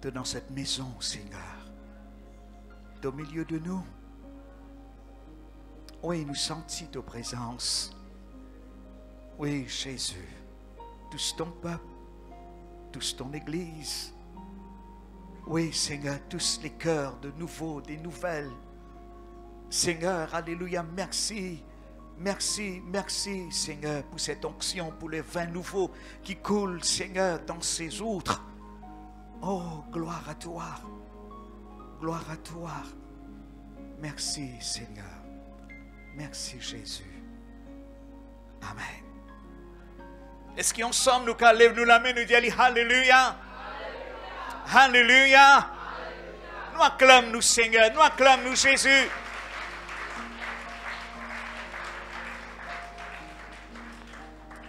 Tu es dans cette maison, Seigneur. Tu es au milieu de nous. Oui, nous sentons ta présence. Oui, Jésus. Tous ton peuple, tous ton Église. Oui, Seigneur, tous les cœurs de nouveau, des nouvelles. Seigneur, alléluia, merci. Merci, merci, Seigneur, pour cette onction, pour les vins nouveaux qui coulent, Seigneur, dans ces outres. Oh, gloire à toi. Gloire à toi. Merci, Seigneur. Merci, Jésus. Amen. Est-ce qu'ensemble nous lève-nous la main, nous disons Alléluia. Alléluia. Nous acclamons nous, Seigneur. Nous acclamons nous, Jésus.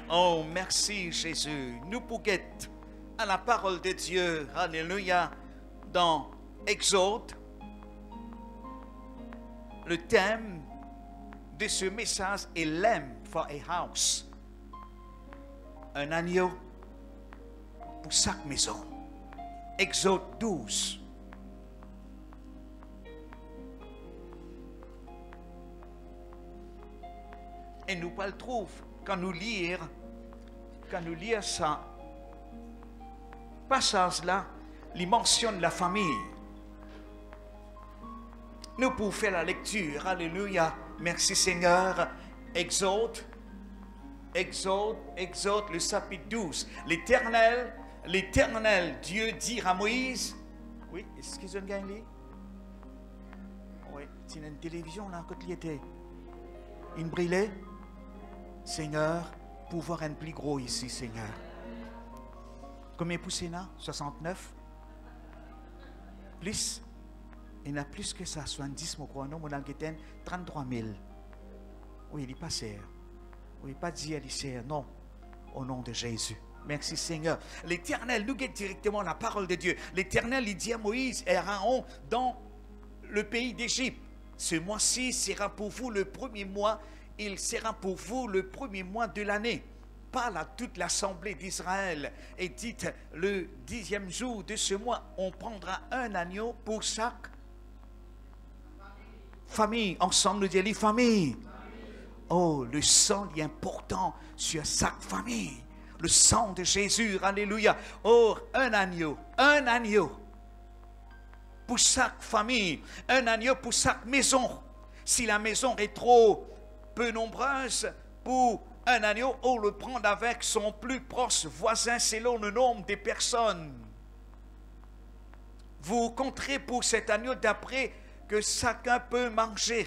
Oh, merci, Jésus. Nous pouvons à la parole de Dieu. Alléluia. Dans Exode, le thème de ce message est lamb for a house. Un agneau pour chaque maison. Exode 12. Et nous pas le trouve quand nous lisons ça passage-là, il mentionne la famille. Nous pouvons faire la lecture. Alléluia. Merci Seigneur. Exode, le chapitre 12. L'Éternel, Dieu dit à Moïse. Oui, est-ce qu'ils ont gagné? Oui, c'est une télévision là, quand il était. Une brûlée. Seigneur, pour voir un plus gros ici, Seigneur. Combien poussé là? 69? Plus? Il y en a plus que ça, 70, mon crois. Non, mon alguéten, 33 000. Oui, il est passé. Oui, pas dit à l'ICR, non. Au nom de Jésus. Merci Seigneur. L'Éternel, nous guette directement la parole de Dieu. L'Éternel, il dit à Moïse et à Aaron dans le pays d'Égypte. Ce mois-ci sera pour vous le premier mois. Il sera pour vous le premier mois de l'année. Parle à toute l'assemblée d'Israël et dites le 10e jour de ce mois, on prendra un agneau pour chaque famille. Ensemble, nous disons les familles. Oh, le sang est important sur chaque famille. Le sang de Jésus, alléluia. Oh, un agneau pour chaque famille, un agneau pour chaque maison. Si la maison est trop peu nombreuse, pour un agneau, on le prend avec son plus proche voisin selon le nombre des personnes. Vous compterez pour cet agneau d'après que chacun peut manger.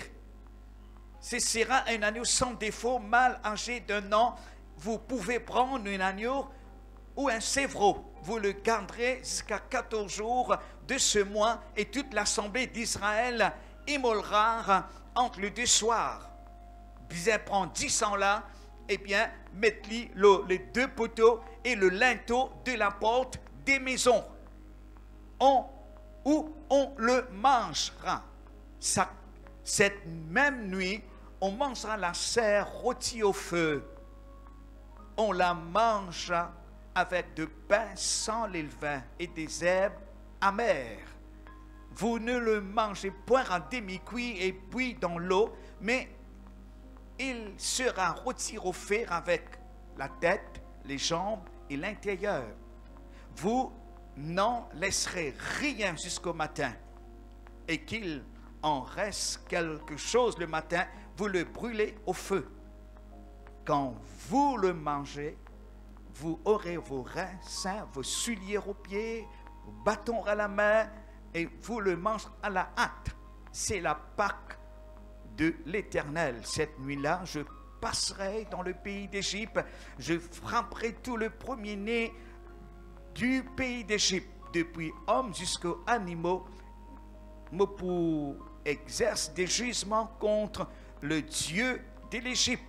Ce sera un agneau sans défaut, mâle âgé d'1 an. Vous pouvez prendre un agneau ou un sévreau. Vous le garderez jusqu'à 14 jours de ce mois et toute l'assemblée d'Israël immolera entre les 2 soirs. Bien prendre 10 ans là, et bien mettre les 2 poteaux et le linteau de la porte des maisons. Où on le mangera. Cette même nuit, on mangera la chair rôtie au feu. On la mangera avec de pain sans levain et des herbes amères. Vous ne le mangez point en demi-cuit et puis dans l'eau, mais il sera rôti au fer avec la tête, les jambes et l'intérieur. Vous n'en laisserez rien jusqu'au matin. Et qu'il en reste quelque chose le matin, vous le brûlez au feu. Quand vous le mangez, vous aurez vos reins sains, vos souliers aux pieds, vos bâtons à la main, et vous le mangez à la hâte. C'est la Pâque de l'Éternel. Cette nuit-là, je passerai dans le pays d'Égypte, je frapperai tout le premier-né du pays d'Égypte, depuis homme jusqu'aux animaux, pour exercer des jugements contre le Dieu de l'Égypte.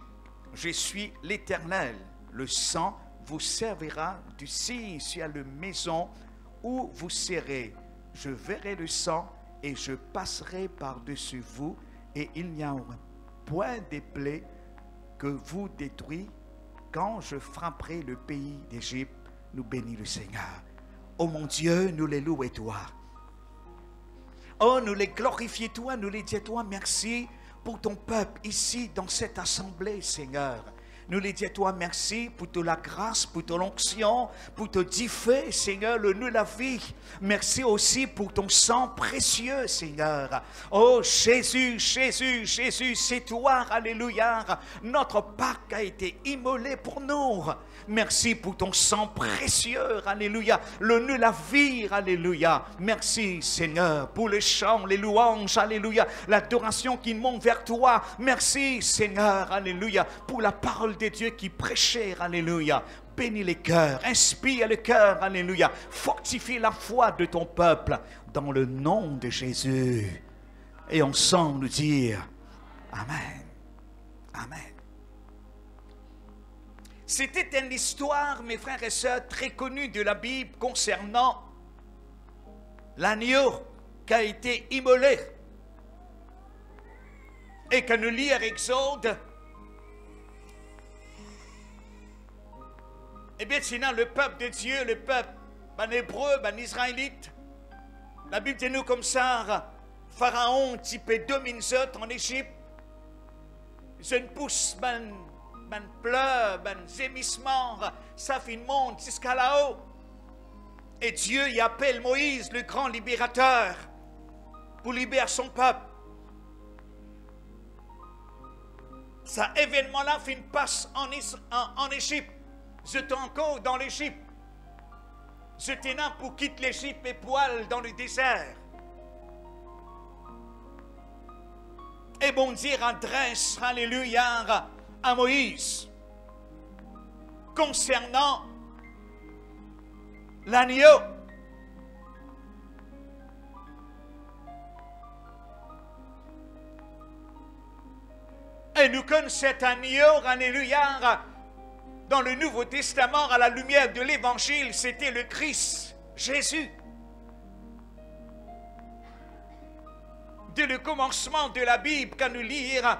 Je suis l'Éternel. Le sang vous servira du signe sur la maison où vous serez. Je verrai le sang et je passerai par-dessus vous, et il n'y aura point de plaies que vous détruisez quand je frapperai le pays d'Égypte. Nous bénis le Seigneur. Oh mon Dieu, nous les louons toi. Oh, nous les glorifions toi, nous les disons toi merci pour ton peuple ici dans cette assemblée, Seigneur. Nous les disons toi merci pour toute la grâce, pour ton onction, pour ton diffé, Seigneur, le nous la vie. Merci aussi pour ton sang précieux, Seigneur. Oh Jésus, Jésus, Jésus, c'est toi, alléluia. Notre Pâque a été immolé pour nous. Merci pour ton sang précieux, alléluia. Le nous la vie, alléluia. Merci, Seigneur, pour les chants, les louanges, alléluia. L'adoration qui monte vers toi. Merci, Seigneur, alléluia, pour la parole de Dieu qui prêchait, alléluia. Bénis les cœurs, inspire le cœur, alléluia. Fortifie la foi de ton peuple dans le nom de Jésus. Et ensemble nous dire Amen. Amen. C'était une histoire, mes frères et sœurs, très connue de la Bible concernant l'agneau qui a été immolé. Et que nous lisons Exode, eh bien, sinon, le peuple de Dieu, le peuple, ben hébreu, ben israélite, la Bible dit nous comme ça, Pharaon, type domine en Égypte, je ne pousse, ben pleurs, ben gémissements, ça fait monte jusqu'à là-haut. Et Dieu y appelle Moïse, le grand libérateur, pour libérer son peuple. Ce événement-là fait une passe en Égypte. J'étais encore dans l'Égypte. J'étais là pour quitter l'Égypte et poil dans le désert. Et bon Dieu adresse, alléluia, à Moïse concernant l'agneau. Et nous connaissons cet agneau, alléluia, dans le Nouveau Testament, à la lumière de l'Évangile, c'était le Christ, Jésus. Dès le commencement de la Bible, quand nous lisons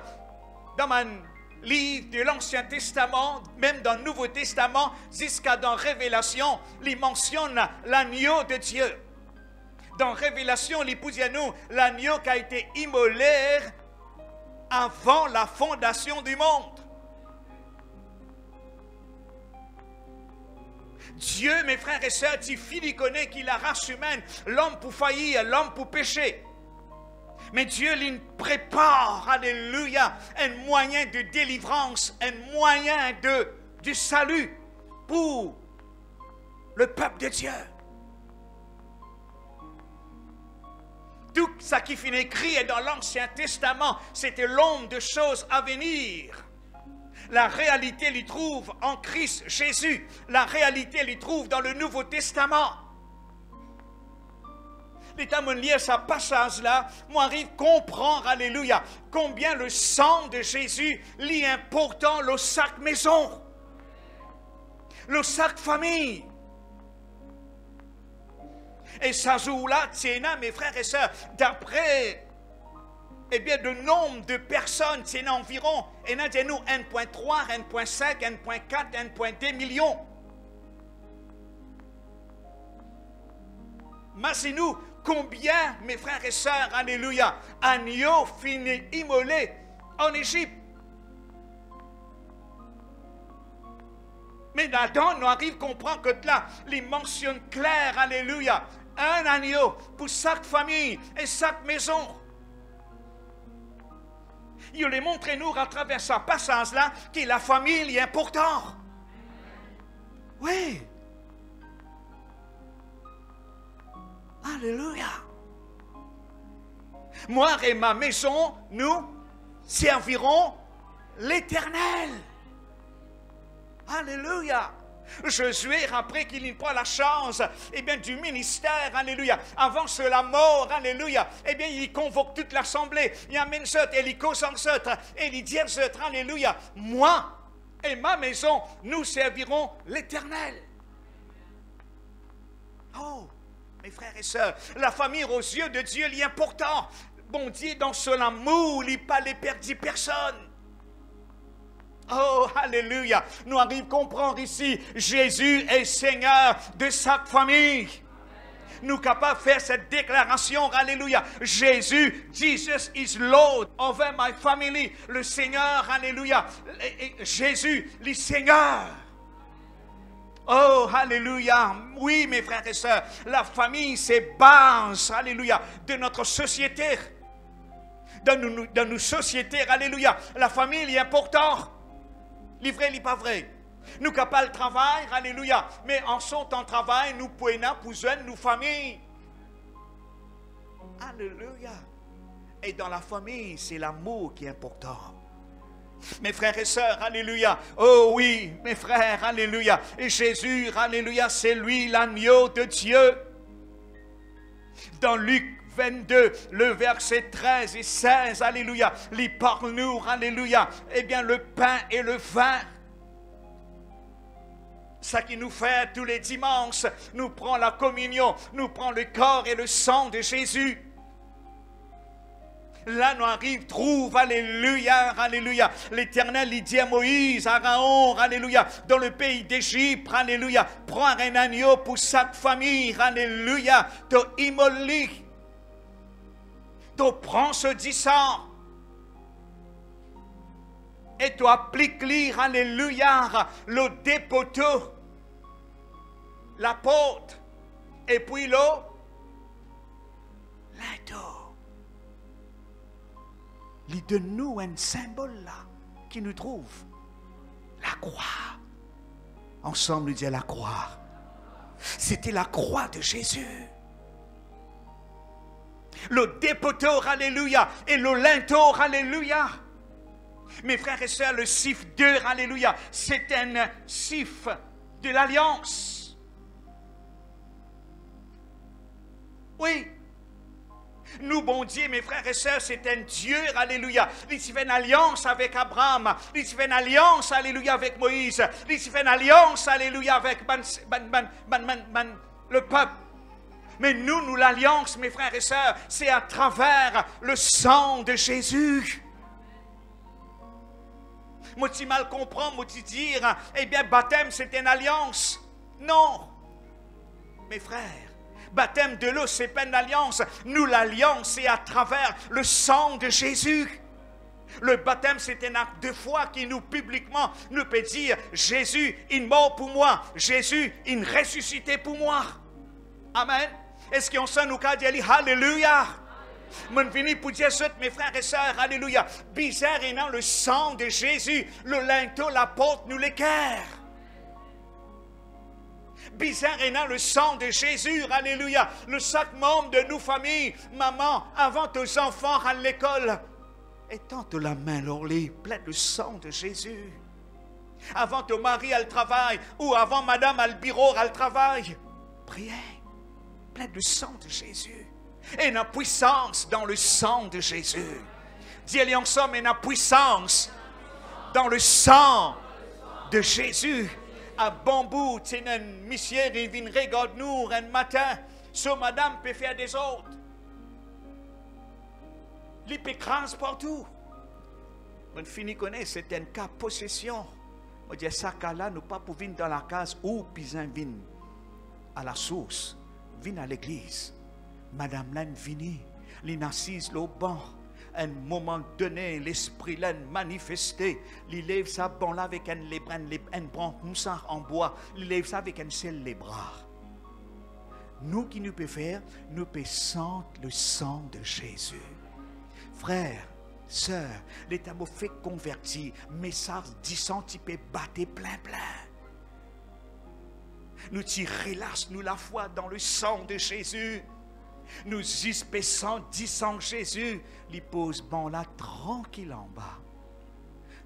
dans un livre de l'Ancien Testament, même dans le Nouveau Testament, jusqu'à dans Révélation, il mentionne l'agneau de Dieu. Dans Révélation, il dit à nous l'agneau qui a été immolé avant la fondation du monde. Dieu, mes frères et sœurs, dit il connaît qu'il la race humaine, l'homme pour faillir, l'homme pour pécher. Mais Dieu il prépare, alléluia, un moyen de délivrance, un moyen de salut pour le peuple de Dieu. Tout ce qui finit écrit dans l'Ancien Testament, c'était l'ombre de choses à venir. La réalité l'y trouve en Christ Jésus. La réalité l'y trouve dans le Nouveau Testament. L'État me lit ce passage-là, moi arrive à comprendre, alléluia, combien le sang de Jésus est important, le sac maison, le sac famille. Et ça joue-là, tiens, mes frères et sœurs, d'après eh bien, le nombre de personnes, c'est environ, et nous 1,3, 1,5, 1,4, 1,2 millions. Imaginez-nous combien, mes frères et sœurs, alléluia, agneau fini immolé en Égypte. Mais là-dedans, nous arrivons à comprendre que là, il mentionne clair, alléluia, un agneau pour chaque famille et chaque maison. Il les montre nous à travers ce passage-là que la famille est importante. Oui. Alléluia. Moi et ma maison, nous servirons l'Éternel. Alléluia. Josué, après qu'il n'ait pas la chance, eh bien, du ministère, alléluia, avant cela mort, alléluia, eh bien, il convoque toute l'assemblée, il amène ça, et il cause en ça, et il dit ça, alléluia, moi et ma maison, nous servirons l'Éternel. Oh, mes frères et sœurs, la famille aux yeux de Dieu, il est important. Bon Dieu, dans son amour, il n'a pas les perdu personne. Oh, alléluia. Nous arrivons à comprendre ici, Jésus est Seigneur de chaque famille. Nous capables de faire cette déclaration, alléluia. Jésus, Jesus is Lord over my family. Le Seigneur, alléluia. Jésus, le Seigneur. Oh, alléluia. Oui, mes frères et sœurs, la famille, c'est base, alléluia, de notre société. Dans nos sociétés, alléluia, la famille est importante. Livré, n'est pas vrai. Nous capables de travail, alléluia. Mais en son temps de travail, nous pouvons besoin de nos familles. Alléluia. Et dans la famille, c'est l'amour qui est important. Mes frères et sœurs, alléluia. Oh oui, mes frères, alléluia. Et Jésus, alléluia, c'est lui l'agneau de Dieu. Dans Luc 22, le verset 13 et 16, alléluia, il parle-nous, alléluia, eh bien le pain et le vin. Ça qui nous fait tous les dimanches, nous prend la communion, nous prend le corps et le sang de Jésus. Là, nous arrive, trouve, alléluia, alléluia. L'Éternel, il dit à Moïse, à Aaron, alléluia, dans le pays d'Égypte, alléluia, prends un agneau pour chaque famille, alléluia, te immoler. Tu prends ce sang et tu appliques, alléluia, le dépoteau, la porte, et puis l'eau, linteau. Il donne-nous un symbole là, qui nous trouve la croix. Ensemble, nous disons la croix. C'était la croix de Jésus. Le dépoteau, alléluia, et le linteau, alléluia. Mes frères et sœurs, le sif d'eux, alléluia, c'est un sif de l'alliance. Oui. Nous, bon Dieu, mes frères et sœurs, c'est un Dieu, alléluia. Il s'y fait une alliance avec Abraham. Il s'y fait une alliance, alléluia, avec Moïse. Il s'y fait une alliance, alléluia, avec le peuple. Mais nous, l'alliance, mes frères et sœurs, c'est à travers le sang de Jésus. Moi, tu mal comprends, moi, tu dire, eh bien, baptême, c'est une alliance. Non, mes frères, baptême de l'eau, c'est pas une alliance. Nous, l'alliance, c'est à travers le sang de Jésus. Le baptême, c'est un acte de foi qui nous, publiquement, nous peut dire, Jésus, il mort pour moi. Jésus, il ressuscité pour moi. Amen. Est-ce qu'on sent nous qu'à dire, alléluia? Mon fini pour dire ça, mes frères et sœurs, alléluia. Bizarre et non le sang de Jésus, le linteau, la porte, nous l'équerre. Bizarre et non le sang de Jésus, alléluia. Le chaque membre de nos familles, maman, avant tes enfants à l'école, et tente la main l'orlie, pleine le sang de Jésus. Avant ton mari à le travail, ou avant madame à le bureau à le travail, priez, pleine le sang de Jésus. Et la puissance dans le sang de Jésus. Dis-le ensemble, et la puissance dans le sang de Jésus. À Bambou, tu es un monsieur, il vient regarder nous un matin. Ce madame peut faire des autres. Il peut craser partout. On finit connaître, c'est un cas possession. On dit, ça cas-là, nous pas pour venir dans la case où pisin vient à la source, vient à l'église. Madame là, vini, elle assise au banc. Un moment donné, l'esprit l'a manifesté. Il lève sa banc là avec un branche moussard en bois. Il lève ça avec un seul les bras. Nous qui nous pouvons faire, nous pouvons sentir le sang de Jésus. Frères, sœurs, l'État m'a fait convertir. Message 10 cm batté plein. Nous relâchons nous la foi dans le sang de Jésus. Nous espessons 10 sang Jésus, il pose bon là tranquille en bas.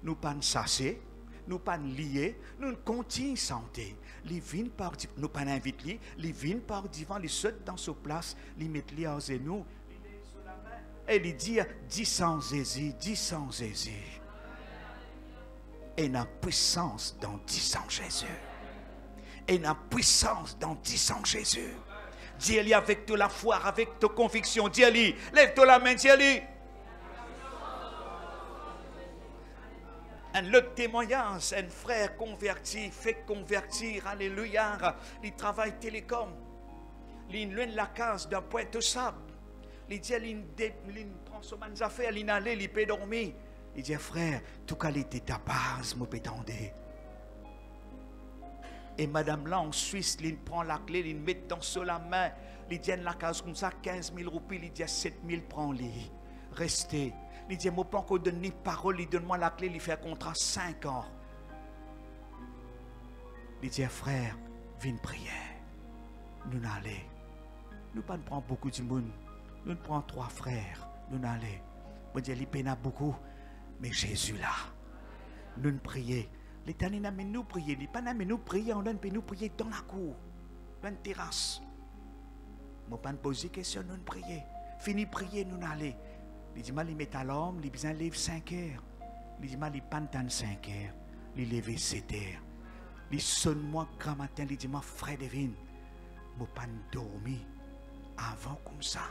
Nous pas sassés, nous pas liés, nous continuons santé. Les vins par nous pas inviter, les vins par devant, les saute dans sa place, les mettent les en genoux, et il dit 10 sang Jésus, 10 sang Jésus. Et la puissance dans 10 sang Jésus. Et la puissance dans 10 sang Jésus. Dis-le avec toute la foi, avec ta conviction. Dis-le, lève-toi la main, dis-le. Un autre témoignage, un frère converti, fait convertir, alléluia, il travaille télécom. L'in la case d'un point de sable. Il dit, l'in prend son affaires, l'in allait, il peut dormir. Il dit, frère, tout cas, il était ta base, mon pétendé. Et madame là, en Suisse, il prend la clé, il met dans la main, il dit, la case comme ça, 15 000 roupies, il dit, 7 000, prends-les. Restez. Il dit, moi, pas encore donné parole, il donne-moi la clé, il fait un contrat 5 ans. Il dit, frère, viens prier. Nous n'allons. Nous ne prenons pas beaucoup de monde. Nous prenons 3 frères. Nous n'allons. Moi, je dis, il peine beaucoup. Mais Jésus là. Nous prions. L'Éternel n'a nous prier. Il n'a pas nous prier. On peut nous prier dans la cour. Dans la terrasse. Je ne vais pas poser question. Nous prier. Fini prier, nous n'allons. Il dit, il met à l'homme. Il besoin de lever 5 heures. Il dit, il n'est pas dans 5 heures. Il lève 7 heures. Il sonne moi grand matin. Il dit, frère Devine. Je ne vais pas dormir avant comme ça.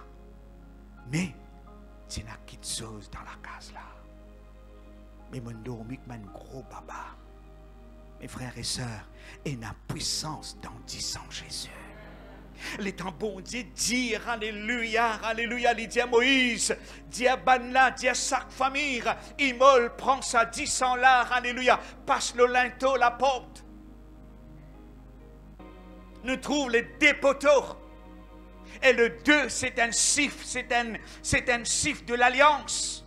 Mais, c'est une petite chose dans la case là. Mais je dormi comme un gros baba. Mes frères et sœurs, et la puissance dans 10 ans Jésus. Les temps bon Dieu dire alléluia, alléluia, il dit à Moïse, dit à Banla, dit à chaque famille, Imol prend sa 10 ans là, alléluia, passe le linteau, la porte. Nous trouvons les dépoteaux. Et le 2, c'est un siffle, c'est un siffle de l'alliance.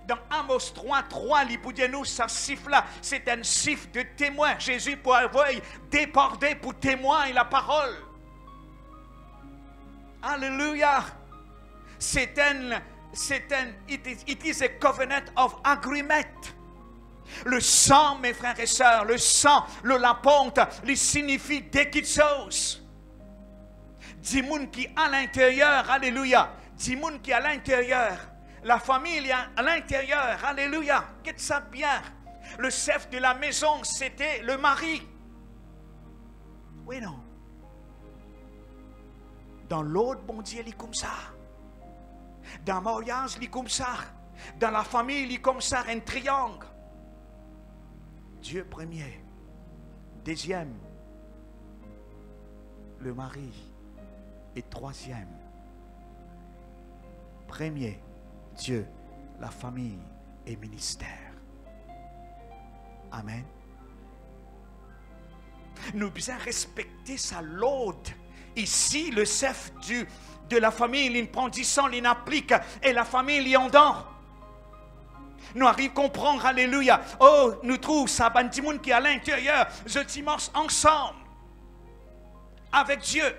Dans Amos 3, il peut dire nous, ça siffle là, c'est un siffle de témoin. Jésus pour avoir débordé pour témoin la parole. Alléluia. It is a covenant of agreement. Le sang, mes frères et sœurs, le sang, la ponte, il signifie des petites choses. Dis moun qui à l'intérieur, alléluia. Dis moun qui à l'intérieur, la famille à l'intérieur, alléluia. Qu'est-ce que ça bien? Le chef de la maison, c'était le mari. Oui, non. Dans l'autre, bon Dieu, il est comme ça. Dans le mariage, il est comme ça. Dans la famille, il est comme ça, un triangle. Dieu premier. Deuxième, le mari. Et troisième, premier, Dieu, la famille et ministère. Amen. Nous devons respecter sa l'ordre. Ici, le chef de la famille, il prend 10 ans, il applique, et la famille, il en donne. Nous arrivons à comprendre, alléluia. Oh, nous trouvons ça, bandimoun qui est à l'intérieur, je dimanche ensemble, avec Dieu.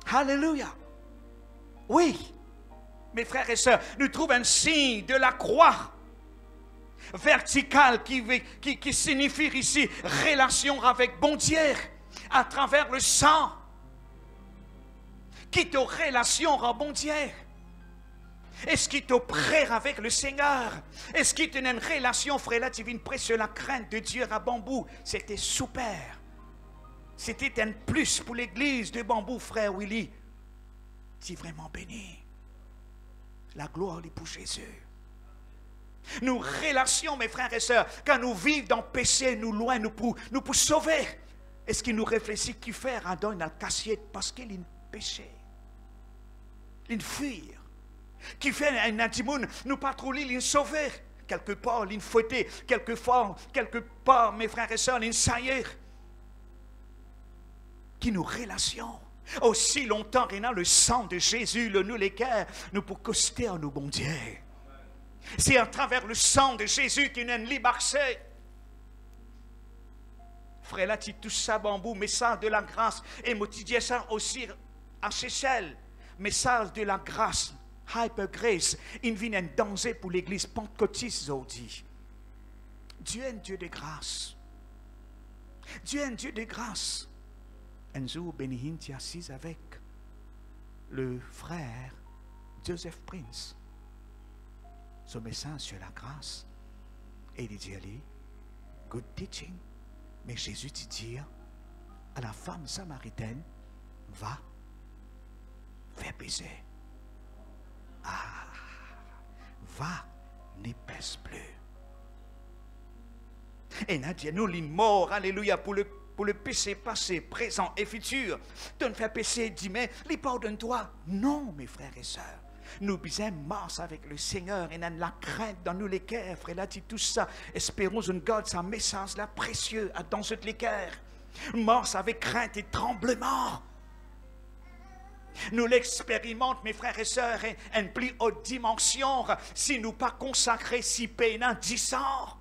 Alléluia. Oui, mes frères et sœurs, nous trouvons un signe de la croix verticale qui signifie ici relation avec bon Dieu à travers le sang. Qui te relation avec bon Dieu? Est-ce qu'il te prêt avec le Seigneur? Est-ce qu'il te une relation, frère, là, divine, précieux, la crainte de Dieu à Bambou? C'était super. C'était un plus pour l'église de Bambou, frère Willy. Tu es vraiment béni. La gloire est pour Jésus. Nous relations, mes frères et sœurs, quand nous vivons dans le péché, nous loin, nous pour sauver. Est-ce qu'il nous réfléchit qui faire dans une cassiette parce qu'il est péché? Il fuir. Qui fait un antimoun, nous patrouiller, il sauver. Quelque part, il fouetter. Quelque part, mes frères et sœurs, il saillir. Qui nous relation. Aussi longtemps qu'il y a le sang de Jésus, nous les cœurs, nous pour coster à nous, bon Dieu. C'est à travers le sang de Jésus qu'il y a une liberté. Frère, là, tu touches ça, bambou, message de la grâce. Et moi, tu dis ça aussi à Seychelles. Message de la grâce, hyper grace. Il vient un danger pour l'église pentecôtiste aujourd'hui. Dieu est un Dieu de grâce. Dieu est un Dieu de grâce. Un jour, Benihin est assis avec le frère Joseph Prince. Son message sur la grâce. Et il dit, allez, good teaching. Mais Jésus dit à la femme samaritaine, va, fais baiser. Ah, va, n'y pèse plus. Et Nadia nous, il mort, alléluia, pour le pour le péché passé, présent et futur. De ne faire péché, dis, mais les pardonne-toi. Non, mes frères et sœurs. Nous bisons mars avec le Seigneur et nous la crainte dans nous les cœurs. Frère, là, dit tout ça. Espérons une God, sa message là précieux dans toutes les cœurs. Mars avec crainte et tremblement. Nous l'expérimentons, mes frères et sœurs, en plus haute dimension, si nous pas consacrés si pénants 10 ans.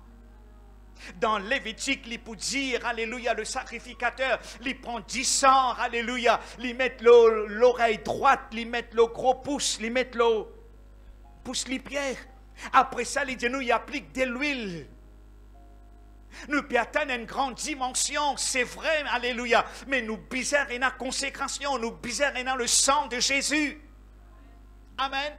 Dans Lévitique, il peut dire, alléluia, le sacrificateur, il prend 10 ans, alléluia, il met l'oreille droite, il met le gros pouce, il met le pouce les pieds. Après ça, il dit, nous, il applique de l'huile. Nous peut atteindre une grande dimension, c'est vrai, alléluia, mais nous bisons et la consécration, nous bisons et le sang de Jésus. Amen.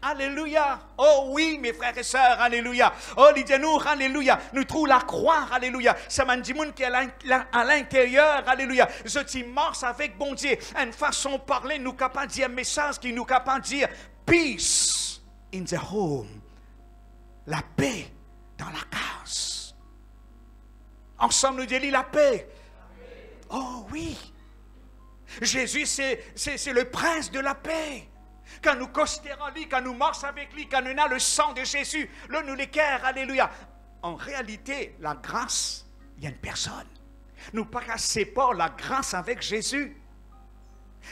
Alléluia. Oh oui, mes frères et sœurs, alléluia. Oh, nous, alléluia. Nous trouvons la croix, alléluia. Ça m'a dit qui est à l'intérieur, alléluia. Je t'immerse avec bon Dieu. Une façon de parler, nous capable de dire un message qui nous capable de dire peace in the home. La paix dans la case. Ensemble, nous disons la paix. Oh oui. Jésus, c'est le prince de la paix. Quand nous considérons lui, quand nous marchons avec lui, quand nous avons le sang de Jésus, là nous l'équerre, alléluia. En réalité, la grâce, il y a une personne. Nous pas qu'à séparer la grâce avec Jésus.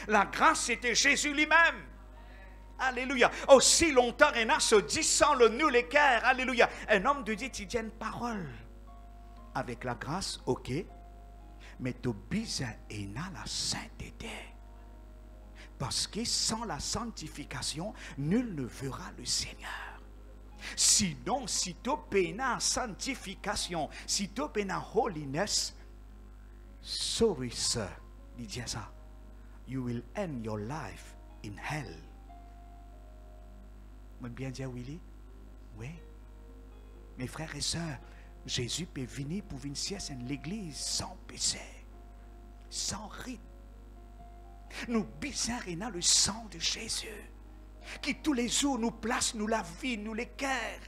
La grâce, c'était Jésus lui-même. Alléluia. Aussi longtemps, il a se disant le nous l'équerre, alléluia. Un homme de Dieu, il dit une parole. Avec la grâce, ok. Mais tu besoin et la sainteté. Parce que sans la sanctification, nul ne verra le Seigneur. Sinon, si tu payes la sanctification, si tu payes la holiness, sorry sir, il dit ça, you will end your life in hell. Vous bien dire Willy? Oui. Mes frères et sœurs, Jésus peut venir pour venir dans l'église sans péché, sans rite. Nous bisarrons le sang de Jésus, qui tous les jours nous place, nous la vie, nous l'équerre,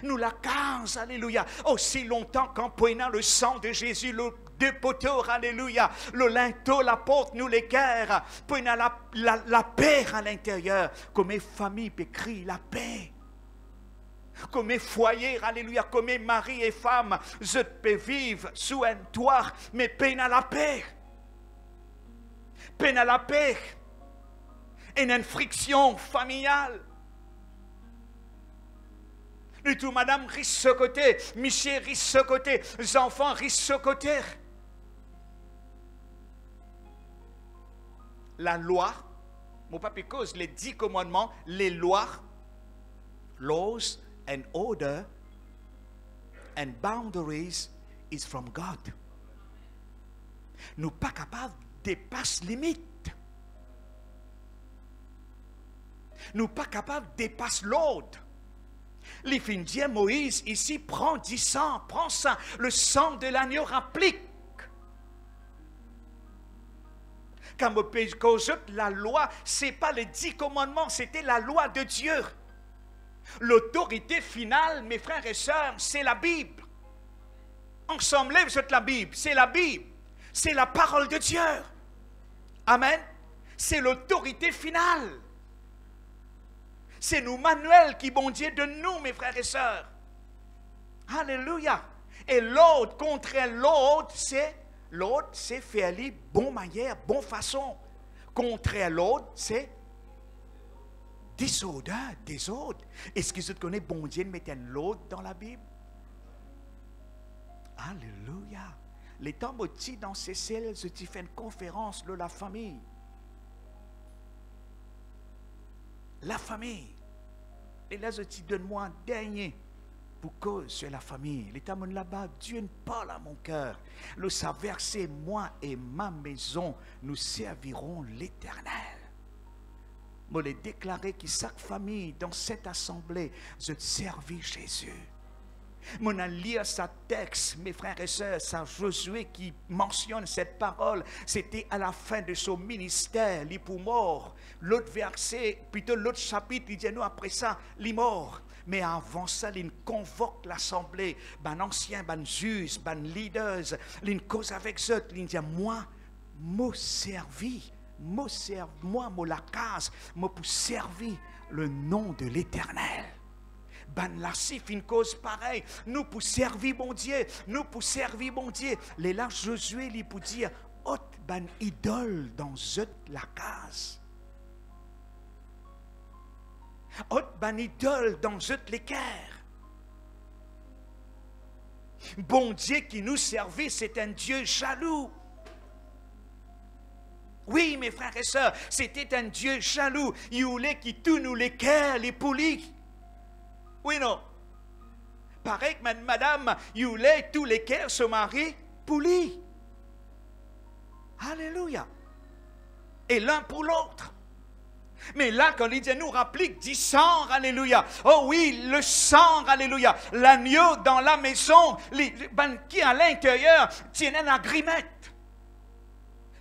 nous la case, alléluia. Aussi longtemps qu'en prenant le sang de Jésus, le deux poteaux, alléluia, le linteau, la porte, nous l'équerre, prenant la paix à l'intérieur, comme mes familles peut crier la paix. Comme mes foyers, alléluia, comme mes maris et femmes, je peux vivre sous un toit, mais peine à la paix. Peine à la paix, une friction familiale. Du tout, madame risque ce côté, monsieur risque ce côté, les enfants risquent ce côté. La loi, mon papi cause les 10 commandements, les lois, laws and order and boundaries is from God. Nous pas capables dépasse limite. Nous pas capables dépasse l'ordre. Les fins dire Moïse ici prend 10 sang, prend ça, le sang de l'agneau applique. Quand on peut causer la loi, c'est pas les 10 commandements, c'était la loi de Dieu. L'autorité finale, mes frères et sœurs, c'est la Bible. Ensemble, lève la Bible, c'est la Bible. C'est la parole de Dieu. Amen. C'est l'autorité finale. C'est nous, Manuel, qui bon Dieu de nous, mes frères et sœurs. Alléluia. Et l'autre, contre l'autre, c'est faire les bonne manière, bonne façon. Contre l'autre, c'est désordre. Est-ce que vous connaissez bon Dieu de mettre l'autre dans la Bible? Alléluia. Les temps motifs dans ces cellules, je t'ai fait une conférence de la famille. La famille. Et là, je t'ai donne-moi un dernier pour cause sur la famille. Les temps là-bas, Dieu ne parle à mon cœur. Le savoir, c'est moi et ma maison, nous servirons l'Éternel. Je l'ai déclaré que chaque famille dans cette assemblée, je servis Jésus. Mon a lire sa texte, mes frères et sœurs, c'est Josué qui mentionne cette parole. C'était à la fin de son ministère, il est pour mort. L'autre verset, plutôt l'autre chapitre, il dit nous après ça, il est mort. Mais avant ça, il convoque l'assemblée, ben ancien, ben jus, ben leaders, il cause avec eux, il dit moi, moi servi, moi la case, moi pour servir le nom de l'Éternel. Ben la sif une cause pareille, nous pour servir bon Dieu, nous pour servir bon Dieu. Les là Josué lui pour dire haute ben idole dans la case. Haute ban idole dans l'équerre. Bon Dieu qui nous servit, c'est un Dieu jaloux. Oui, mes frères et sœurs, c'était un Dieu jaloux. Il voulait qui tout nous l'équerre, les poulies. Oui, non. Pareil que madame, il voulait tous l'équerre se marier, poulies. Alléluia. Et l'un pour l'autre. Mais là, quand il dit nous rapplique du sang, alléluia. Oh oui, le sang, alléluia. L'agneau dans la maison, qui à l'intérieur, tient un agreement,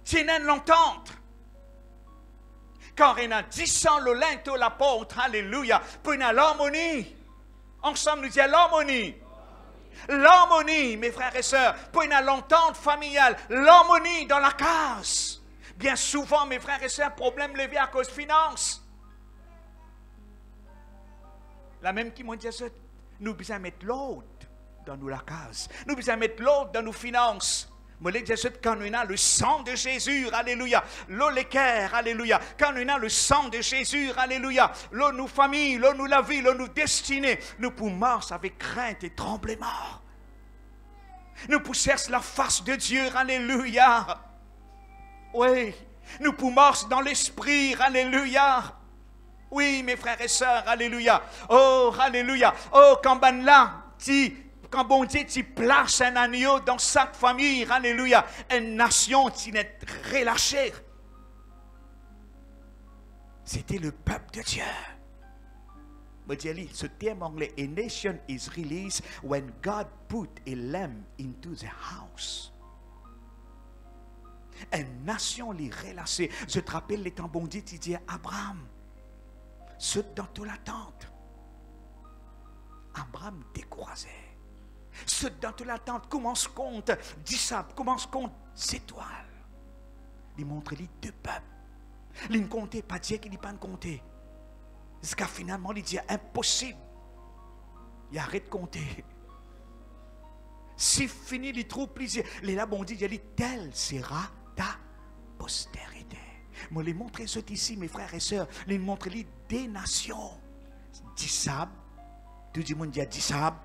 tient une entente. Quand il a dit sang, le linteau, l'apôtre, alléluia, pour une l'harmonie. Ensemble, nous disons l'harmonie. L'harmonie, mes frères et sœurs, pour une l'entente familiale, l'harmonie dans la case. Bien souvent, mes frères et sœurs, problème levé à cause de finances. La même qui m'a dit, nous besoin mettre l'ordre dans nous la case. Nous besoin mettre l'ordre dans nos finances. Moi, les Jésus, quand nous avons le sang de Jésus, alléluia, l'eau l'équerre, alléluia, quand nous avons le sang de Jésus, alléluia, l'eau nous famille, l'eau nous la vie, l'eau nous destinée, nous pouvons marcher avec crainte et tremblement. Nous pouvons chercher la face de Dieu, alléluia. Oui, nous pouvons marcher dans l'esprit, alléluia. Oui, mes frères et sœurs, alléluia. Oh, alléluia. Oh, quand ben là, quand bon Dieu, tu places un agneau dans chaque famille, alléluia, une nation qui n'est relâchée. C'était le peuple de Dieu. Ce terme anglais, a nation is released when God put a lamb into the house. Une nation les relâchée. Je te rappelle les temps bon Dieu, tu dis à Abraham, saute dans toute la tente. Abraham découragé. Saute dans toute la tente, commence compte, dissable, commence compte, étoiles. Il montre les deux peuples. Il ne comptait pas Dieu qui ne pas compter. Jusqu'à finalement, il dit impossible. Il arrête de compter. Si fini, il trouve plaisir. Les là, bon Dieu, il dit tel sera ta postérité. Moi, les montrer ceux ici, mes frères et sœurs, les montrer des nations. Dissab, tout le monde dit Dissab,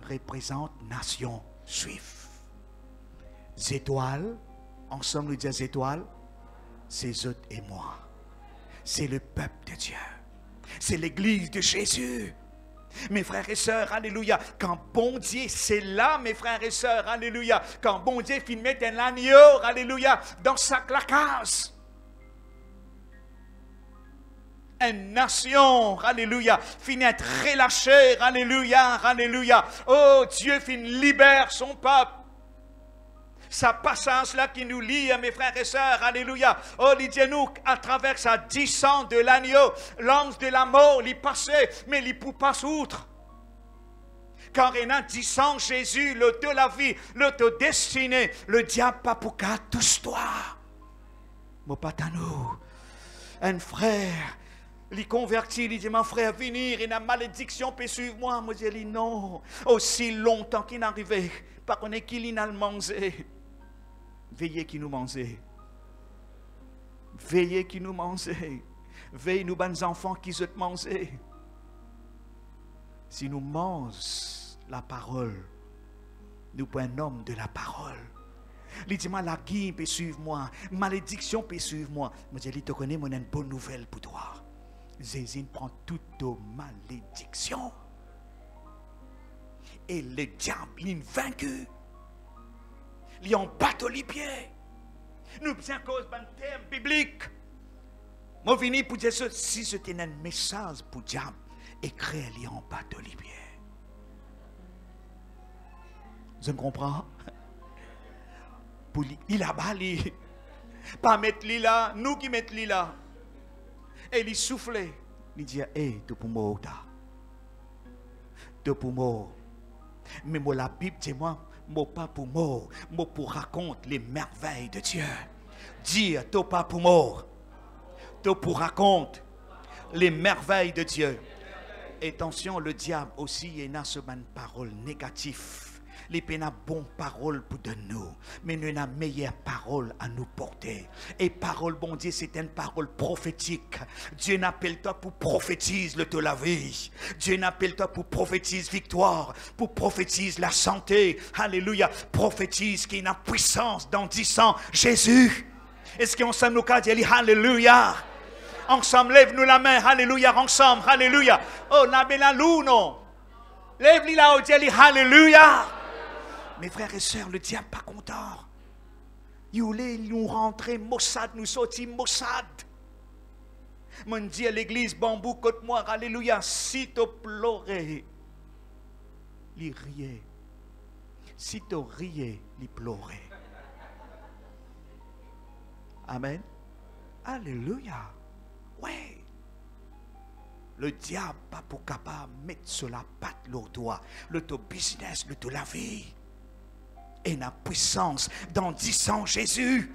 représente nation juive. Étoiles, ensemble nous disons étoiles, c'est eux et moi. C'est le peuple de Dieu. C'est l'église de Jésus. Mes frères et sœurs, alléluia. Quand bon Dieu, c'est là, mes frères et sœurs, alléluia. Quand bon Dieu finit mettre un agneau, alléluia, dans sa clacasse. Une nation, alléluia, finit être relâchée, alléluia, alléluia. Oh, Dieu finit libère son peuple. Sa passage là qui nous lie, mes frères et sœurs, alléluia. Oh, il dit nous, à travers sa 10 ans de l'agneau, l'ange de la mort, il passait, mais il ne peut pas outre. Car il a 10 ans, Jésus, le de la vie, le de destinée, le diable pas pour qu'à tous toi. Moi, pas à nous. Un frère, il convertit, il dit, mon frère, venir, il a malédiction, peut suivre moi. Moi, je dis non. Aussi longtemps qu'il n'arrivait, pas qu'on est qu'il n'a le mangé. Veillez qui nous mangez. Veillez qui nous mangez. Veillez nous, bonnes enfants qui se mangez. Si nous mangeons la parole, nous sommes un homme de la parole. Il dit, la guille peut suivre moi. Malédiction peut suivre moi. Moi, je dis, tu connais, moi, j'ai une bonne nouvelle pour toi. Jésus prend toutes nos malédictions. Et le diable, il est vaincu. Il en battu les pieds. Nous sommes à cause d'un terme biblique. Moi, je viens pour dire ça. Si c'était un message pour le diable, écrire, il en battu les pieds. Vous me comprenez? Pour il a bali. Pas mettre lui là, nous qui mettons lui là. Et il soufflait. Il dit, hé, tout pour moi, de pour mort. Mais moi, la Bible dit moi, moi pas pour mort, moi pour raconter les merveilles de Dieu. Dire, toi pas pour mort, toi pour raconter les merveilles de Dieu. Et attention, le diable aussi, il a ce une parole négative. Les pénas bonnes paroles pour de nous, mais nous avons meilleure parole à nous porter. Et parole, bon Dieu, c'est une parole prophétique. Dieu n'appelle toi pour prophétiser de la vie. Dieu n'appelle toi pour prophétiser victoire, pour prophétiser la santé. Alléluia. Prophétise qui a puissance dans 10 ans. Jésus. Est-ce qu'on s'en nous dit Alléluia? Ensemble, lève-nous la main. Alléluia. Ensemble. Alléluia. Oh, la non. Lève-lui là-haut. Dis Alléluia. Mes frères et sœurs, le diable pas content. Il voulait nous rentrer Mossad, nous sortir Mossad. Mon Dieu à l'église, bambou, côte-moi, alléluia, si tu pleurais, il riait. Si tu riais, il pleurait. Amen. Alléluia. Ouais. Le diable pas pour capable de mettre sur la patte le toi, le ton business, le ton la vie. Et la puissance dans 10 ans Jésus.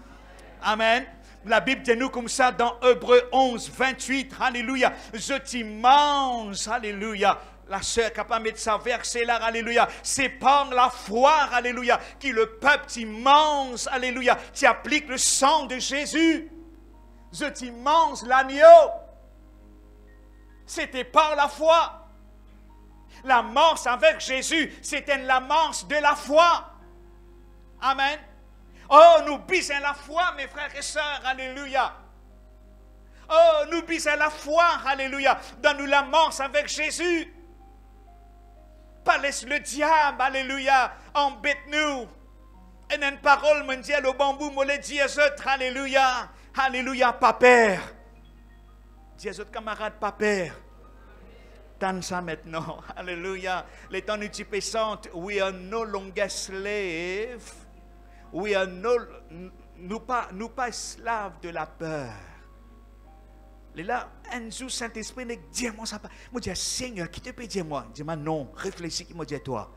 Amen. La Bible dit nous comme ça dans Hébreux 11, 28. Alléluia. Je t'immense. Alléluia. La sœur capable de mettre sa verset là. Alléluia. C'est par la foi. Alléluia. Qui le peuple t'immense. Alléluia. Qui applique le sang de Jésus. Je t'immense l'agneau. C'était par la foi. La mort avec Jésus, c'était la mort de la foi. Amen. Oh, nous bisons la foi, mes frères et sœurs. Alléluia. Oh, nous bisons la foi. Alléluia. Donne-nous la mort avec Jésus. Pas laisse le diable. Alléluia. Embête-nous. Et une parole me dit le bambou, me le dit aux autres. Alléluia. Alléluia, pas père. Dis aux autres camarades, pas père. Tant ça maintenant. Alléluia. Les temps nous pessantes. We are no longer slaves. We are nous pas esclaves de la peur. Et là, un jour, Saint-Esprit me dit, moi ça pas. Moi dis, Seigneur, qui te peut dire moi? Dis-moi non, réfléchis, qui me dit toi.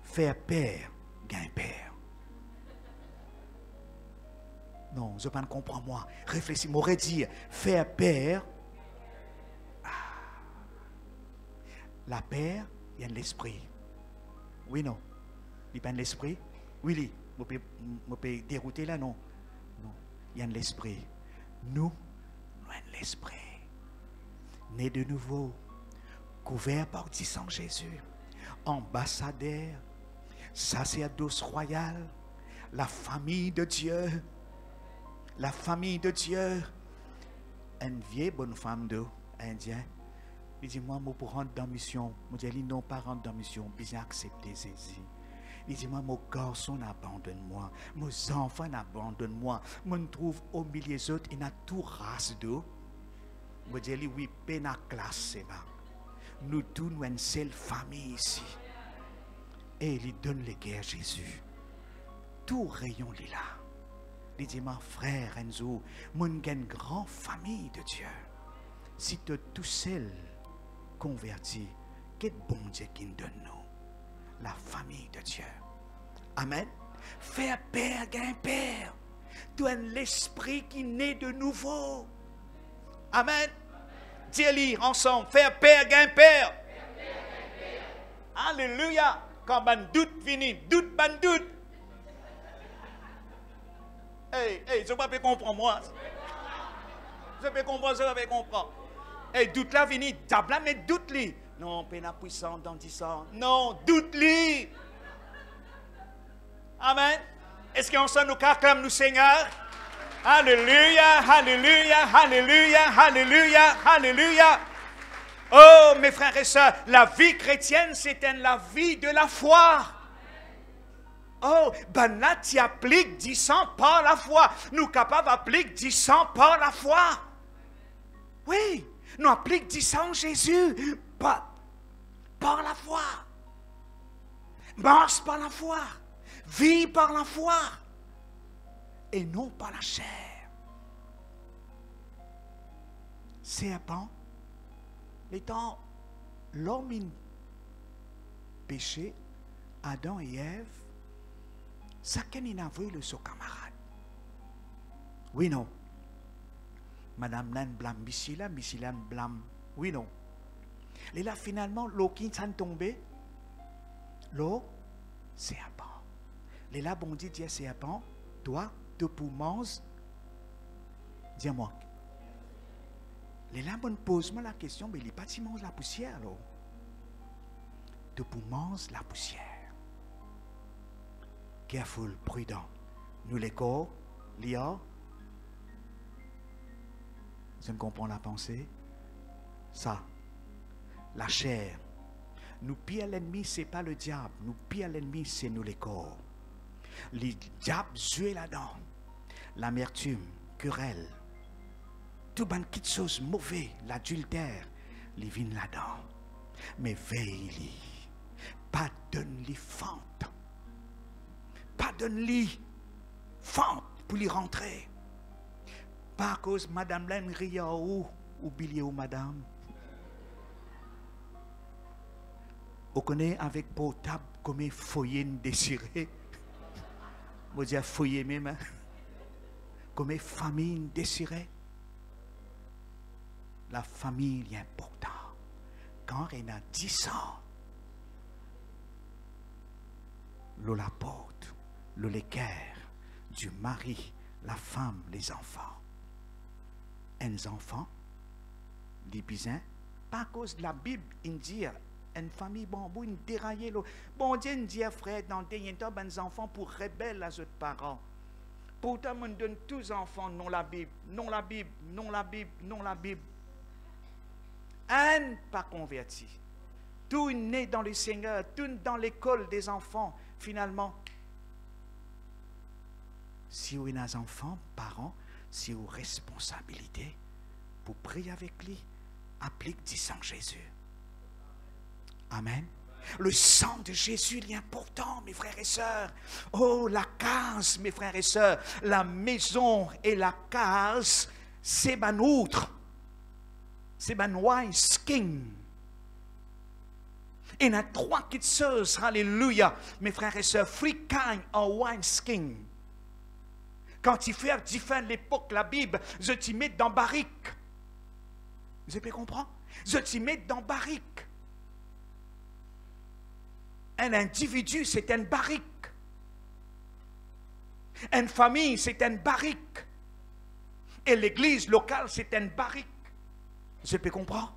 Faire père, gain père. Non, je ne comprends pas moi. Réfléchis, m'aurait dit, faire père. La paix, il y a l'esprit. Oui, non. Il n'y a pas l'esprit. Oui, je peux dérouter là, non. Non, il y a l'esprit. Nous avons l'esprit. Né de nouveau, couvert par du sang Jésus, ambassadeur, sacerdoce royal, la famille de Dieu. La famille de Dieu. Une vieille bonne femme d'Indien. Il dit, moi, pour rentrer dans la mission, je dis, non, pas rentrer dans la mission, bien accepter Jésus. Il dit, moi, mon garçon abandonne-moi, mes enfants abandonnent-moi. Je me trouve au milieu des autres, il y a tout race d'eau. Je dis, oui, peine à classe, c'est là. Nous tous, nous une seule famille ici. Et il donne les guerres à Jésus. Tout rayon est là. Il dit, mon frère Enzo, moi, j'ai une grande famille de Dieu. Si tu es tout seul, converti, quel bon Dieu qui nous donne nous, la famille de Dieu. Amen. Faire père, gain père. Tu as l'esprit qui naît de nouveau. Amen. Dis-le ensemble. Faire père, gain père. Alléluia. Quand un doute finit, doute, ban doute. Hey, je ne peux pas comprendre moi. Je peux comprendre, je peux comprendre. Et doute là vini, tabla mais doute li. Non, péna puissant dans 10 ans. Non, doute li. Amen. Est-ce qu'on s'en nous acclame nous Seigneur? Alléluia, alléluia, alléluia, alléluia, alléluia. Oh, mes frères et sœurs, la vie chrétienne, c'est la vie de la foi. Oh, ben là, tu appliques 10 ans par la foi. Nous capables d'appliquer 10 ans par la foi. Oui. Nous appliquons 10 ans Jésus par la foi. Marche par la foi. Vis par la foi. Et non par la chair. Serpent, les temps, l'homme in péché, Adam et Ève, chacun in avoué le son camarade. Oui, non. Madame Lan blâme Missila blâme. Oui, non. Et là, finalement, l'eau qui s'est tombée, l'eau, c'est un pan. Et là, bon Dieu dit, c'est un pan, toi, te poumons, dis-moi. Et là, bon, pose-moi la question, mais il n'est pas si mange la poussière, là. Te poumons la poussière. Careful, prudent. Nous, les corps, l'IA, je ne comprends la pensée. Ça, la chair. Nous pire l'ennemi, ce n'est pas le diable. Nous pire l'ennemi, c'est nous les corps. Les diables jouent là-dedans. L'amertume, querelle, tout ban de choses mauvaises, l'adultère, les vignes là-dedans. Mais veille-les. Pardonne-les fente. Pardonne-les fente pour les rentrer. Pas à cause Madame Len ria ou oubliez ou Madame. Vous connaissez avec potable comme foyer désiré. Vous dites foyer même. Comme famille désirée. La famille est importante. Quand elle a 10 ans, l'eau la porte, l'eau l'équerre, du mari, la femme, les enfants. Les enfants, les bisins, pas à cause de la Bible, il dit, une famille, bon, une déraillée, bon Dieu, il dit, frère, dans des temps, les enfants pour rebelles à leurs parents. Pourtant, on donne tous les enfants, non la Bible, non la Bible, non la Bible, non la Bible. Un pas converti. Tout né dans le Seigneur, tout dans l'école des enfants, finalement. Si vous avez des enfants, parents, si vous avez responsabilité pour prier avec lui, applique du sang de Jésus. Amen. Le sang de Jésus est important, mes frères et sœurs. Oh, la case, mes frères et sœurs, la maison et la case, c'est ma outre. C'est ma wine skin. Il y a 3 petites choses, alléluia, mes frères et sœurs, free kind or wine skin. Quand tu fais différent l'époque, la Bible, je t'y mets dans barrique. Vous avez compris? Je t'y mets dans barrique. Un individu, c'est une barrique. Une famille, c'est une barrique. Et l'église locale, c'est une barrique. Je peux comprendre?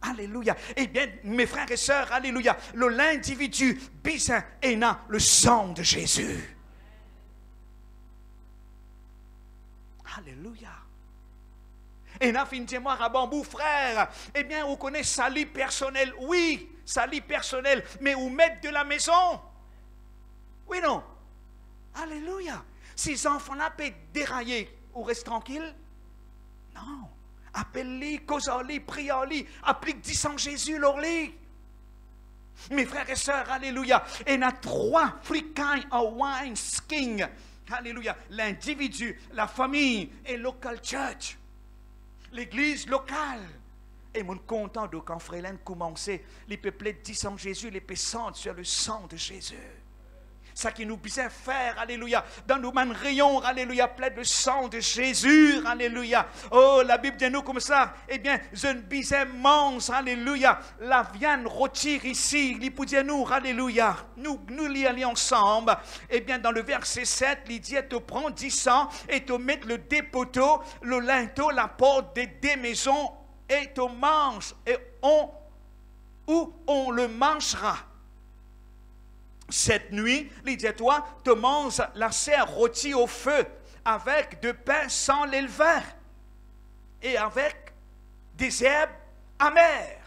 Alléluia. Eh bien, mes frères et sœurs, alléluia. L'individu, bizarre, et n'a le sang de Jésus. Alléluia. Et n'a fin moi rabambou, frère. Eh bien, vous connaissez salut personnel. Oui, salut personnel. Mais vous mettez de la maison. Oui, non. Alléluia. Ces enfants-là peuvent dérailler. Ou reste tranquille? Non. Appelle-les, cause-les, prie-les, applique du sang Jésus, leur-les. Mes frères et sœurs, alléluia. Et il y a 3 free kind of wine skin. Alléluia. L'individu, la famille et local church. L'église locale. Et mon content de quand Frélène commençait, les peuples du sang Jésus, les peuples sur le sang de Jésus. Ça qui nous besoin faire, alléluia, dans nos mains rayons, alléluia, plein de sang de Jésus, alléluia. Oh, la Bible dit nous comme ça, eh bien, je ne besoin mange, alléluia, la viande retire ici, il peut dire nous, alléluia, nous l'y ensemble, eh bien, dans le verset 7, il dit, te prends 10 sang, et te mettre le dépoteau, le linteau, la porte des maisons, et te mange, et on le mangera. Cette nuit, il dit, toi, te manges la chair rôtie au feu avec de pain sans levain et avec des herbes amères.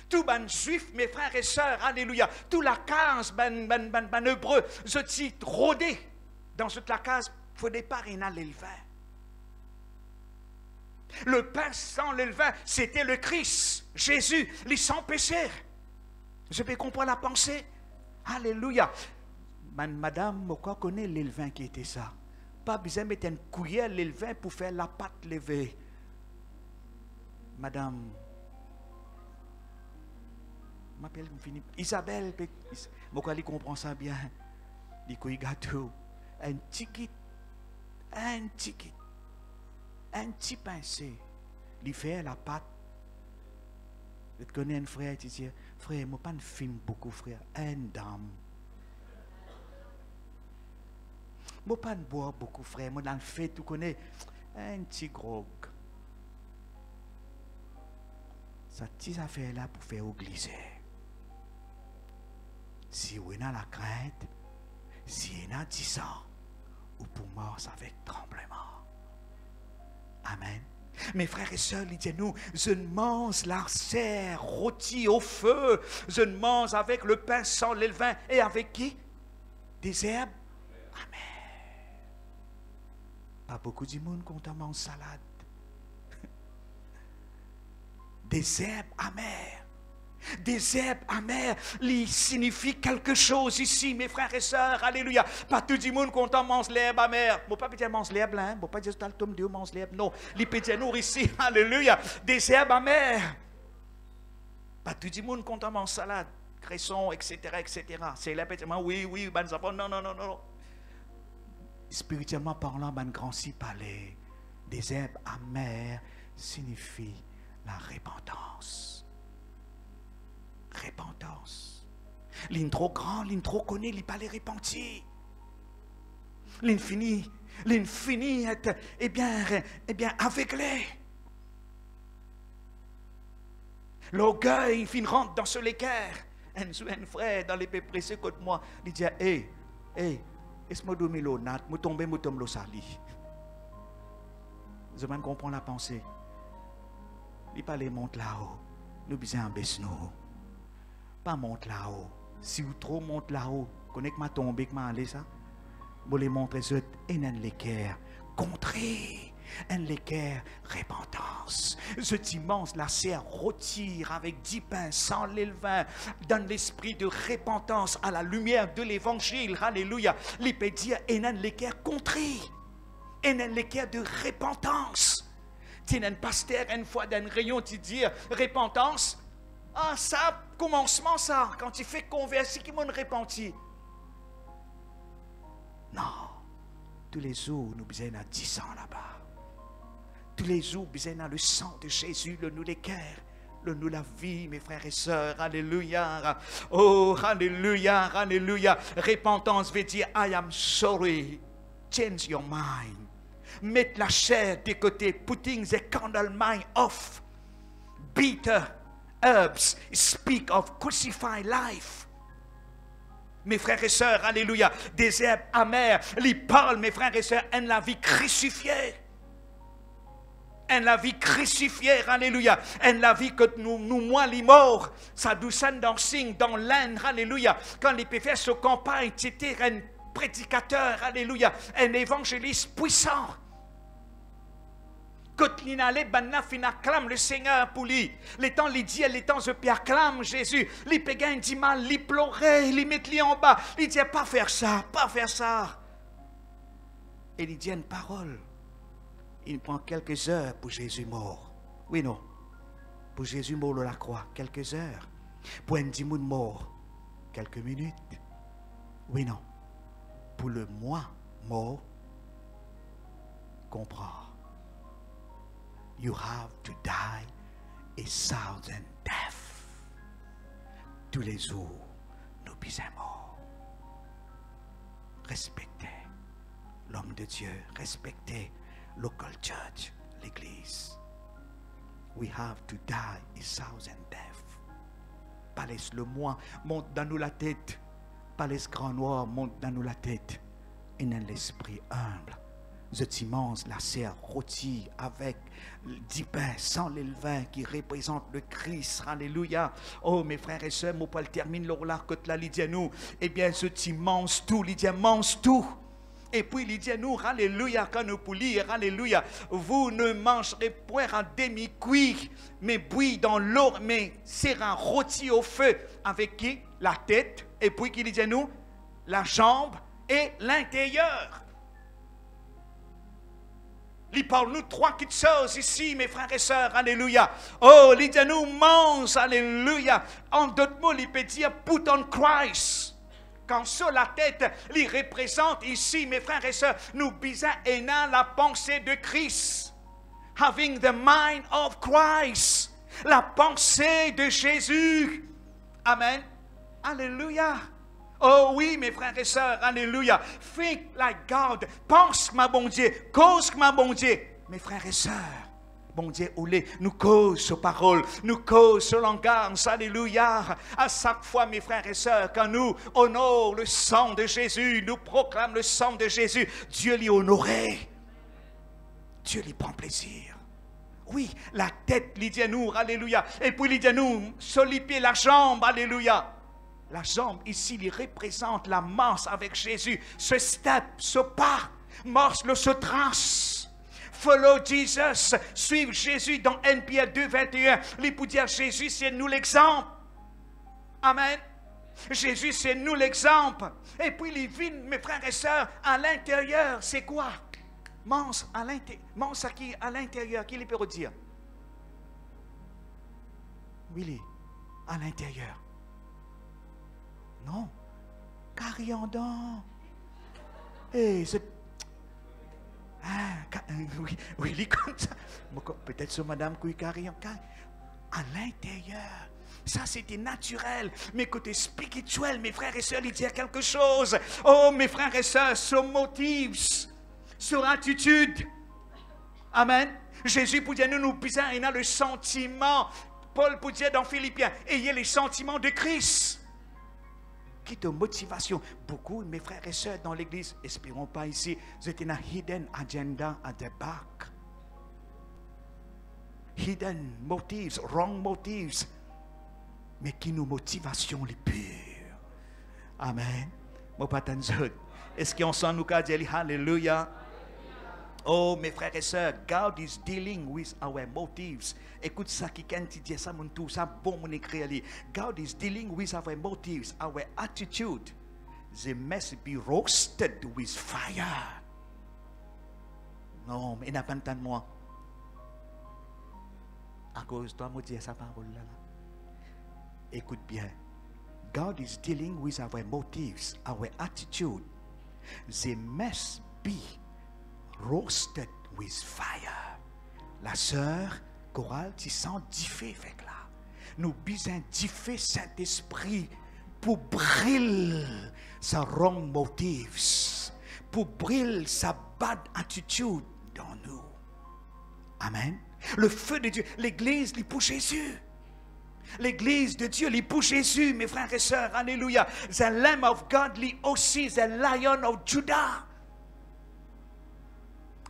Tout ban juif, mes frères et sœurs, alléluia, tout la case, ban hébreu, je t'y rôdé. Dans toute la case, il faut départ, il y a levain. Le pain sans levain, c'était le Christ, Jésus, les sans péché. Je peux comprendre la pensée. Alléluia. Madame, pourquoi connaît l'élevin qui était ça? Pas besoin de mettre une cuillère l'élevin pour faire la pâte levée. Madame, m'appelle Isabelle. Moi, quand il comprend ça bien, il dit gâteau, un petit pincé, il fait la pâte. Tu connais un frère, tu dis, frère, moi pas un film beaucoup, frère, un dame. Moi pas boire beaucoup, frère, moi dans le fait, tu connais, un petit grog. Ça petite affaire là pour faire glisser. Si on a la crainte, si on a 10 ans, ou pour mort avec tremblement. Amen. Mes frères et sœurs, disent-nous, je ne mange la chair rôtie au feu, je ne mange avec le pain sans le levain, et avec qui? Des herbes. Amen. Pas beaucoup de monde quand on mange salade. Des herbes amères. Des herbes amères, il signifie quelque chose ici, mes frères et sœurs, alléluia. Pas tout le monde quand on mange l'herbe amère. Je ne peux pas dire mange l'herbe là, je ne peux pas dire que le tome Dieu mange l'herbe, non. Il peut dire nous ici, alléluia, des herbes amères. Pas tout le monde quand on mange salade, cresson, etc., etc. C'est là, oui, ben, non. Spirituellement parlant, ben, grand si parler, des herbes amères signifie la repentance. Repentance. L'in trop grand, l'in trop connu, l'in pas les repentis. L'infini est, eh bien, aveuglé. L'orgueil, il rentre dans ce l'équerre. Un frère dans les pays pressés contre moi, il dit, est-ce que je suis nat, je tombe le sali. Je ne comprends la pensée. Il pas les monte là-haut. Nous besoin en baisse nous. Pas monte là-haut. Si vous trop monte là-haut, connaissez que ma tombée, que ma allé ça. Vous les montrez ce et n'en l'équerre. Contré. Un l'équerre repentance. Ce dimanche, la serre retire avec 10 pains sans l'élevain, dans l'esprit de repentance à la lumière de l'évangile. Alléluia. Il peut dire et n'en l'équerre contré. Et n'en l'équerre de repentance. Tu n'as un pasteur une fois dans un rayon, tu dis repentance. Ah, ça, commencement ça, quand tu fais converser, qui m'ont repenti. Non, tous les jours, nous besoin à 10 ans là-bas. Tous les jours, besoin à le sang de Jésus, le nous l'équerre, le nous la vie, mes frères et sœurs. Alléluia. Oh, alléluia, alléluia. Repentance veut dire I am sorry. Change your mind. Mettre la chair de côté, putting the carnal mind off. Bitter herbs speak of crucified life. Mes frères et sœurs, alléluia, des herbes amères, ils parlent, mes frères et sœurs, en la vie crucifiée. En la vie crucifiée, alléluia. En la vie que nous moins les morts, ça doucine dans le signe, dans l'âne, alléluia. Quand les péfers se campagne, c'était un prédicateur, alléluia, un évangéliste puissant. Quand il allait, il acclame le Seigneur pour lui. Les temps, il dit, les temps, je acclame Jésus. Il péguin dit mal, il pleurait, il met lui en bas. Il dit, pas faire ça, pas faire ça. Et il dit une parole. Il prend quelques heures pour Jésus mort. Oui, non. Pour Jésus mort à la croix, quelques heures. Pour un dimoun mort, quelques minutes. Oui, non. Pour le moi mort, comprends. You have to die a thousand deaths. Tous les jours, nous sommes morts. Respectez l'homme de Dieu. Respectez local church, l'église. We have to die a thousand deaths. Pas laisse le moi monte dans nous la tête. Pas laisse grand noir monte dans nous la tête. Et dans l'esprit humble. Ce dimanche, la serre rôtie avec 10 pains sans le levain qui représente le Christ. Alléluia. Oh, mes frères et sœurs, mon Paul termine là que la Lydia nous. Eh bien, ce dimanche, tout, Lydia mange tout. Et puis, Lydia nous, alléluia, quand nous pour lire, alléluia, vous ne mangerez point en demi-cuit, mais bouilli dans l'eau, mais sera rôti au feu. Avec qui? La tête. Et puis, qui Lydia nous? La jambe et l'intérieur. Il parle nous trois petites choses ici, mes frères et sœurs, alléluia. Oh, il dit nous mange, alléluia. En d'autres mots, il peut dire put on Christ. Quand sur la tête, il représente ici, mes frères et sœurs, nous bisons ayant la pensée de Christ. Having the mind of Christ. La pensée de Jésus. Amen. Alléluia. Oh oui, mes frères et sœurs, alléluia. Think like God. Pense, ma bon Dieu. Cause, ma bon Dieu. Mes frères et sœurs, bon Dieu, nous cause sur parole, nous cause sur langage, alléluia. À chaque fois, mes frères et sœurs, quand nous honorons le sang de Jésus, nous proclamons le sang de Jésus, Dieu l'y honoré. Dieu l'y prend plaisir. Oui, la tête, il dit à nous, alléluia. Et puis il dit à nous, sur les pieds, la jambe, alléluia. La jambe, ici, il représente la marche avec Jésus. Ce step, ce pas, marche, ce trace. Follow Jesus. Suivre Jésus dans 1 Pierre 2, 21. Il peut dire Jésus, c'est nous l'exemple. Amen. Jésus, c'est nous l'exemple. Et puis, il vit, mes frères et sœurs, à l'intérieur, c'est quoi? Mange à l'intérieur. Mange à qui? À l'intérieur. Qui peut dire? Oui, à l'intérieur. Non. Carillon. Eh, c'est... Ah, oui, il est comme ça. Peut-être sur Madame Couille Carillon. À l'intérieur. Ça, c'était naturel. Mais côté spirituel, mes frères et sœurs, il dit quelque chose. Oh, mes frères et sœurs, sur motifs, sur attitude. Amen. Jésus pour dire, nous puissions, il a le sentiment. Paul pour dire dans Philippiens, ayez les sentiments de Christ. Qui de motivation. Beaucoup, mes frères et sœurs dans l'église, espérons pas ici, vous êtes une hidden agenda at the back. Hidden motives, wrong motives. Mais qui nous motivation les pures. Amen. Est-ce qu'on sent nous qu'à dire Alléluia? Oh, mes frères et sœurs, God is dealing with our motives. Écoute ça, qui quand tu dis ça, mon tout, ça bon mon écrit. God is dealing with our motives, our attitude. They must be roasted with fire. Non, mais il n'a pas de moi. À cause de toi, moi, dis sa parole là. Écoute bien. God is dealing with our motives, our attitude. They must be roasted with fire. La sœur chorale, tu sens diffé avec là. Nous bisons diffé Saint-Esprit pour briller sa wrong motives, pour briller sa bad attitude dans nous. Amen. Le feu de Dieu, l'église, il est pour Jésus. L'église de Dieu, il est pour Jésus, mes frères et sœurs. Alléluia. The Lamb of God, il est aussi the Lion of Judah.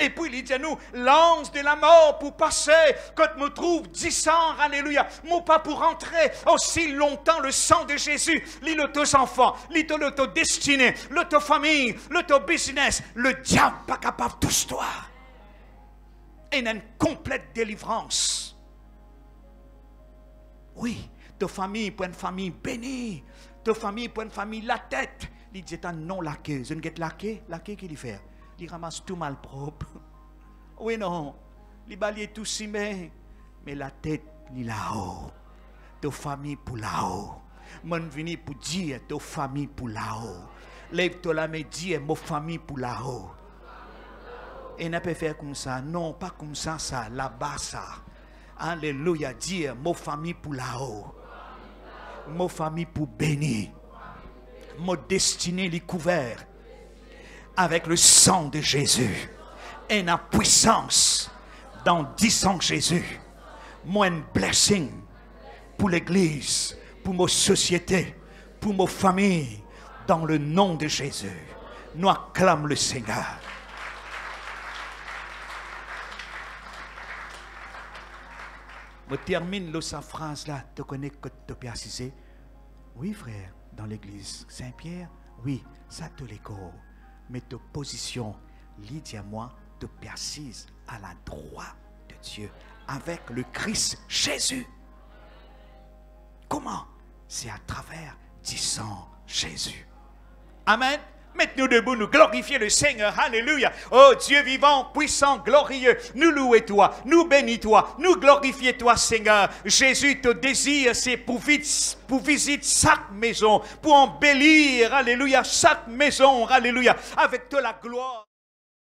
Et puis il dit à nous, l'ange de la mort pour passer, quand me trouve 10 ans, alléluia, mon pas pour entrer aussi longtemps le sang de Jésus, l'auto-enfant, l'auto-destiné, l'auto-famille, l'auto-business, le diable pas capable de toucher toi. Et une complète délivrance. Oui, ta famille pour une famille bénie, ta famille pour une famille la tête. Il dit non laqué, je ne get laqué qu'il y fait. Il ramasse tout mal propre. Oui, non. Il balaye tout si mais la tête, il là-haut. Ta famille pour là-haut. Mon vini pour dire ta famille pour là-haut. Lève-toi la main, dire ma famille pour là-haut. Et n'a pas faire comme ça. Non, pas comme ça, ça. Là-bas, ça. Alléluia. Dire ma famille pour là-haut. Ma famille pour bénir. Ma destinée est couverte avec le sang de Jésus et la puissance dans 10 ans Jésus. Moi, une blessing pour l'église, pour nos sociétés, pour nos familles, dans le nom de Jésus. Nous acclamons le Seigneur. Je termine sa phrase là. Tu connais que tu peux assister? Oui, frère, dans l'église Saint-Pierre, oui, ça te l'écho. Mais ta position, dis à moi, te persiste à la droite de Dieu avec le Christ Jésus. Comment? C'est à travers du sang Jésus. Amen. Mettez-nous debout, nous glorifier le Seigneur. Alléluia. Oh Dieu vivant, puissant, glorieux, nous louer toi, nous bénis toi, nous glorifier toi Seigneur. Jésus, te désire, c'est pour visiter chaque maison, pour embellir, alléluia, chaque maison, alléluia, avec de la gloire.